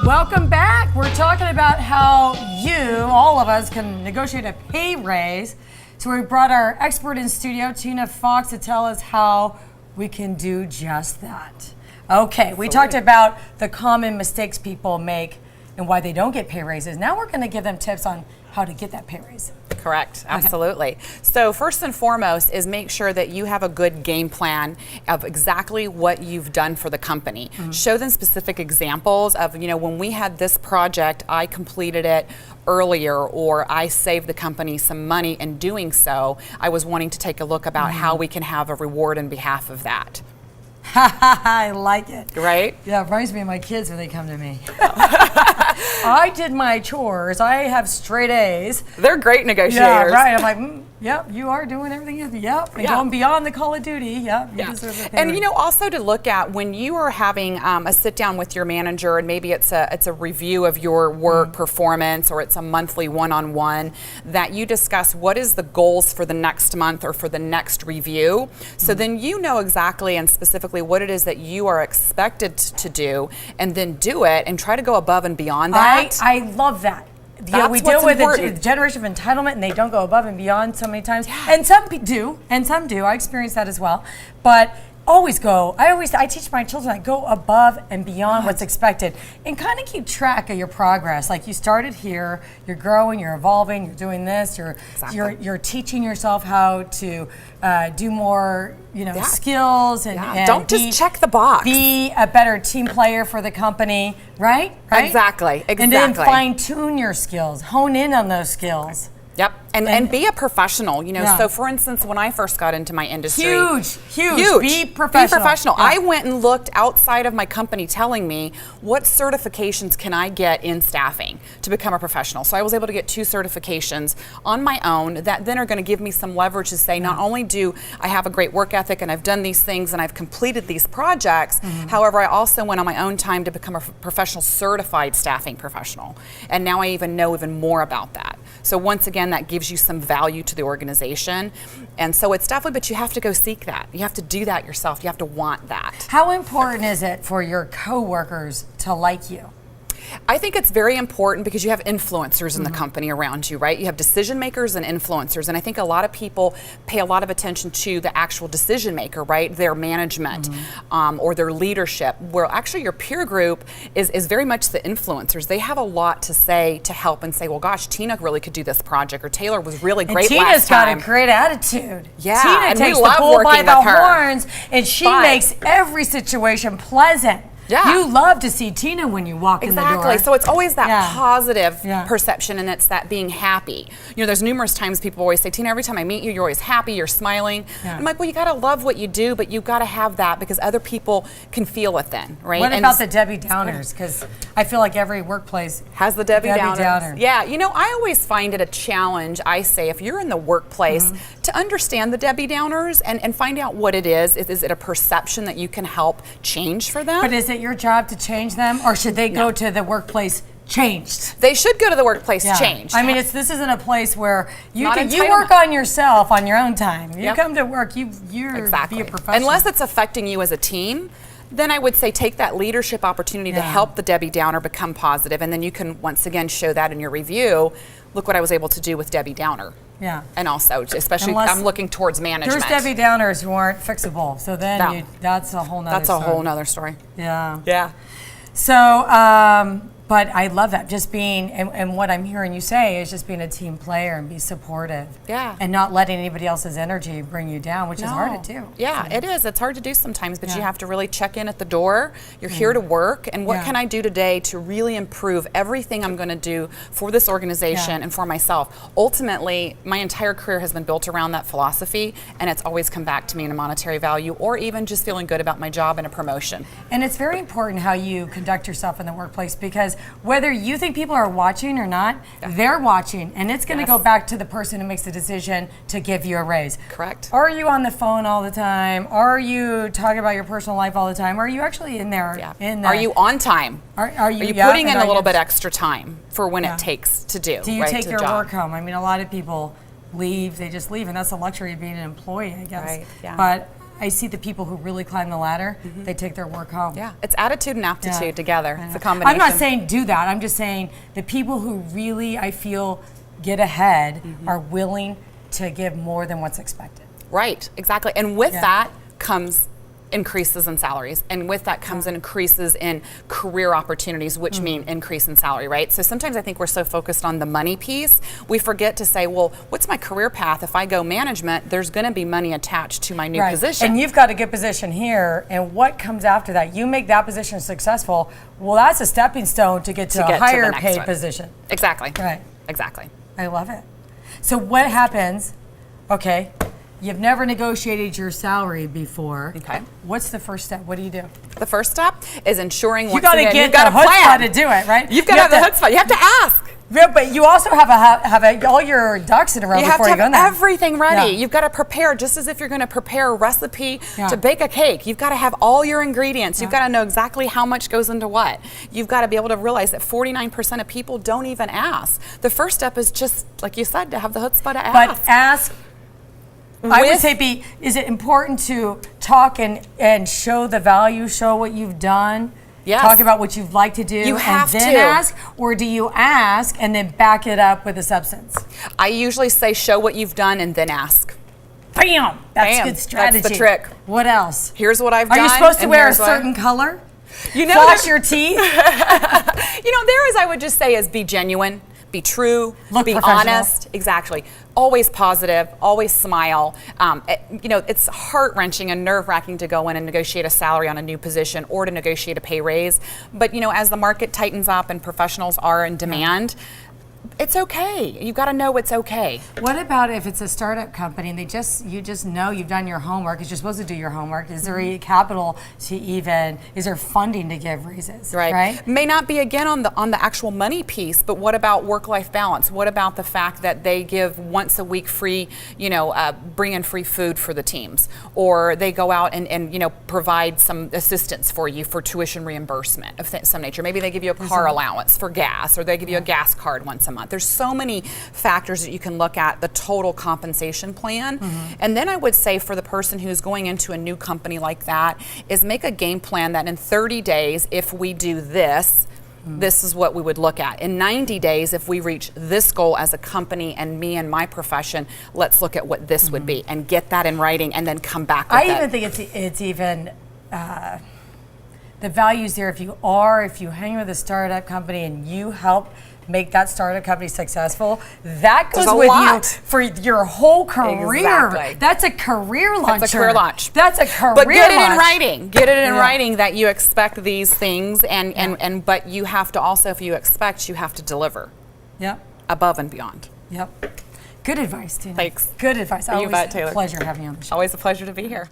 Welcome back. We're talking about how you, all of us, can negotiate a pay raise. So we brought our expert in studio, Tina Fox, to tell us how we can do just that. Okay, we talked about the common mistakes people make and why they don't get pay raises. Now we're going to give them tips on how to get that pay raise. Correct, absolutely. Okay. So first and foremost is make sure that you have a good game plan of exactly what you've done for the company. Mm-hmm. Show them specific examples of, when we had this project, I completed it earlier, or I saved the company some money in doing so. I was wanting to take a look about how we can have a reward on behalf of that. I like it. Right? Yeah, it reminds me of my kids when they come to me. I did my chores. I have straight A's. They're great negotiators. Yeah, right. I'm like, yep, you are doing everything. Yep, and going beyond the Call of Duty. Yep, you deserve the pay. And also to look at when you are having a sit down with your manager, and maybe it's a review of your work performance, or it's a monthly one-on-one, that you discuss what is the goals for the next month or for the next review. So then you know exactly and specifically what it is that you are expected to do, and then do it and try to go above and beyond that. I love that. That's we deal with important. a generation of entitlement, and they don't go above and beyond so many times. Yeah. And some do, and some do. I experience that as well. But I teach my children, I go above and beyond what's expected, and kind of keep track of your progress. Like, you started here, you're growing, you're evolving, you're doing this, you're teaching yourself how to do more, skills, and don't just check the box. Be a better team player for the company, right? Exactly. And then fine tune your skills, hone in on those skills. Yep, and be a professional. So for instance, when I first got into my industry, huge. Be professional. Yeah. I went and looked outside of my company, telling me what certifications can I get in staffing to become a professional. So I was able to get 2 certifications on my own that then are going to give me some leverage to say, not only do I have a great work ethic and I've done these things and I've completed these projects, however, I also went on my own time to become a professional certified staffing professional. And now I even know even more about that. So once again, that gives you some value to the organization. And so it's definitely, but you have to go seek that. You have to do that yourself. You have to want that. How important is it for your coworkers to like you? I think it's very important because you have influencers in the company around you, right? You have decision makers and influencers. And I think a lot of people pay a lot of attention to the actual decision maker, right? Their management or their leadership, where actually your peer group is very much the influencers. They have a lot to say to help and say, well, gosh, Tina really could do this project, or Taylor was really great last time. Tina's got a great attitude. Yeah, Tina and takes we love the bull by working the with her. horns, and she makes every situation pleasant. Yeah. You love to see Tina when you walk in the door. Exactly. So it's always that positive perception, and it's that being happy. There's numerous times people always say, Tina, every time I meet you, you're always happy, you're smiling. I'm like, well, you got to love what you do, but you got to have that because other people can feel it then, right? What about the Debbie Downers? Because I feel like every workplace has the Debbie Downer. Yeah, I always find it a challenge, I say, if you're in the workplace, to understand the Debbie Downers and find out what it is. Is it a perception that you can help change for them? But is it your job to change them, or should they go to the workplace changed? They should go to the workplace changed. I mean, this isn't a place where you work on yourself on your own time. You come to work, you're be a professional. Unless it's affecting you as a team, then I would say take that leadership opportunity to help the Debbie Downer become positive, and then you can once again show that in your review. Look what I was able to do with Debbie Downer. Yeah. And also, especially, I'm looking towards management. There's Debbie Downers who aren't fixable, so then that's a whole nother story. That's a whole nother story. Yeah. Yeah. So, but I love that. Just being, and what I'm hearing you say is just being a team player and be supportive. Yeah. And not letting anybody else's energy bring you down, which is hard to do. Yeah, it is. It's hard to do sometimes, but you have to really check in at the door. You're here to work, and what can I do today to really improve everything I'm going to do for this organization and for myself? Ultimately, my entire career has been built around that philosophy, and it's always come back to me in a monetary value, or even just feeling good about my job and a promotion. And it's very important how you conduct yourself in the workplace, because whether you think people are watching or not, they're watching, and it's going to go back to the person who makes the decision to give you a raise. Correct. Are you on the phone all the time? Are you talking about your personal life all the time? Are you actually in there? Yeah. Are you on time? Are you putting in a little bit extra time for when it takes to do? Do you take your work home? I mean, a lot of people leave, they just leave, and that's the luxury of being an employee, I guess. Right. Yeah. But I see the people who really climb the ladder, they take their work home. Yeah, it's attitude and aptitude Yeah. together. It's a combination. I'm not saying do that. I'm just saying the people who really, I feel, get ahead are willing to give more than what's expected. Right, exactly. And with that comes increases in salaries, and with that comes increases in career opportunities, which mean increase in salary, right? So sometimes I think we're so focused on the money piece, we forget to say, well, what's my career path? If I go management, there's going to be money attached to my new position. And you've got a good position here, and what comes after that? You make that position successful, well, that's a stepping stone to get to a higher paid position. Exactly. Right. Exactly. I love it. So what happens, okay, you've never negotiated your salary before. Okay. What's the first step? What do you do? The first step is ensuring You once got to again, get you've got the a plan. chutzpah to do it, right? You've got to have the chutzpah. You have to ask. Yeah, but you also have all your ducks in a row You have before to you go have in there. everything ready. Yeah. You've got to prepare, just as if you're going to prepare a recipe to bake a cake. You've got to have all your ingredients. You've got to know exactly how much goes into what. You've got to be able to realize that 49% of people don't even ask. The first step is just, like you said, to have the chutzpah to ask. But ask. I would say is it important to talk and show the value, show what you've done? Yes. Talk about what you'd like to do You have and then to. ask? Or do you ask and then back it up with a substance? I usually say show what you've done and then ask. Bam! That's Bam. good strategy. That's the trick. What else? Here's what I've Are done. you supposed to and wear a here's what- certain color? You know, Floss your teeth? there is, I would just say, is be genuine, be true, Look be professional. honest. Exactly. Always positive, always smile. It's heart-wrenching and nerve-wracking to go in and negotiate a salary on a new position or to negotiate a pay raise. But, as the market tightens up and professionals are in demand, it's okay. You've got to know it's okay. What about if it's a startup company and you just know you've done your homework, because you're supposed to do your homework? Is there capital is there funding to give raises? Right. May not be again on the actual money piece, but what about work-life balance? What about the fact that they give once a week free, bring in free food for the teams, or they go out and provide some assistance for you for tuition reimbursement of some nature? Maybe they give you a car allowance for gas, or they give you a gas card once a month. There's so many factors that you can look at the total compensation plan. And then I would say for the person who's going into a new company like that is make a game plan that in 30 days, if we do this, this is what we would look at. In 90 days, if we reach this goal as a company and me and my profession, let's look at what this would be and get that in writing and then come back with it. I even think it's even the values there. If you hang with a startup company and you help make that startup company successful, that goes with you for your whole career. Exactly. That's a career launcher. That's a career launch. That's a career But get it in launch. writing. Get it in writing that you expect these things, and but you have to also, if you expect, you have to deliver. Yep. Above and beyond. Yep. Good advice, Tina. Thanks. Good advice. You Always bet, Taylor. a pleasure having you on the show. Always a pleasure to be here.